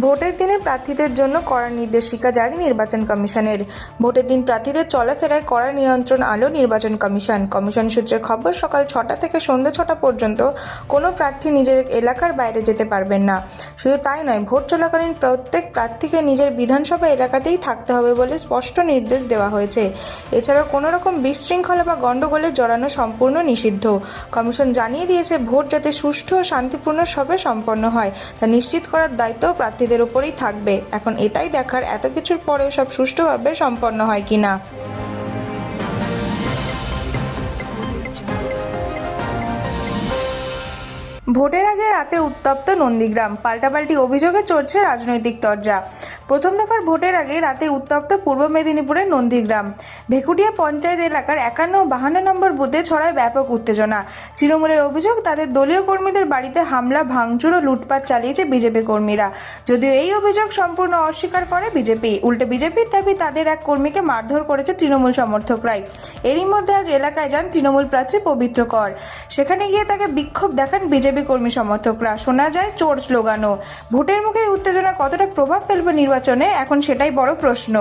ভোটের দিনে প্রার্থীদের জন্য কড়া নির্দেশিকা জারি নির্বাচন কমিশনের। ভোটের দিন প্রার্থীদের চলাফেরায় কড়া নিয়ন্ত্রণ আনলো নির্বাচন কমিশন সূত্রে খবর, সকাল 6টা থেকে সন্ধ্যা 6টা পর্যন্ত কোনো প্রার্থী নিজের এলাকার বাইরে যেতে পারবেন না। শুধু তাই নয়, ভোট চলাকালীন প্রত্যেক প্রার্থীকে নিজের বিধানসভা এলাকাতেই থাকতে হবে বলে স্পষ্ট নির্দেশ দেওয়া হয়েছে। এছাড়াও কোনো রকম বিশৃঙ্খলা বা গণ্ডগোলে জড়ানো সম্পূর্ণ নিষিদ্ধ। কমিশন জানিয়ে দিয়েছে, ভোট যাতে সুষ্ঠু ও শান্তিপূর্ণভাবে সম্পন্ন হয় তা নিশ্চিত করার দায়িত্ব প্রার্থীদের উপরেই থাকবে। এখন এটাই দেখার, এত কিছুর পরেও সব সুষ্ঠুভাবে সম্পন্ন হয় কিনা। ভোটের আগে রাতে উত্তপ্ত নন্দীগ্রাম, পাল্টাপাল্টি অভিযোগে চড়ছে রাজনৈতিক তরজা। প্রথম দফার ভোটের আগে রাতে উত্তপ্ত পূর্ব মেদিনীপুরের নন্দীগ্রাম ভেকুটিয়া পঞ্চায়েত এলাকার 51 ও 52 নম্বর বুথে ছড়ায় ব্যাপক উত্তেজনা। তৃণমূলের অভিযোগ, তাদের দলীয় কর্মীদের বাড়িতে হামলা, ভাঙচুর ও লুটপাট চালিয়েছে বিজেপি কর্মীরা। যদিও এই অভিযোগ সম্পূর্ণ অস্বীকার করে বিজেপি। উল্টে বিজেপির দাবি, তাদের এক কর্মীকে মারধর করেছে তৃণমূল সমর্থকরাই। এরই মধ্যে আজ এলাকায় যান তৃণমূল প্রার্থী পবিত্র কর। সেখানে গিয়ে তাকে বিক্ষোভ দেখান বিজেপি কর্মী সমর্থকরা। শোনা যায় চোর স্লোগানও। ভোটের মুখে উত্তেজনা কতটা প্রভাব ফেলবে নির্বাচনে, এখন সেটাই বড় প্রশ্ন।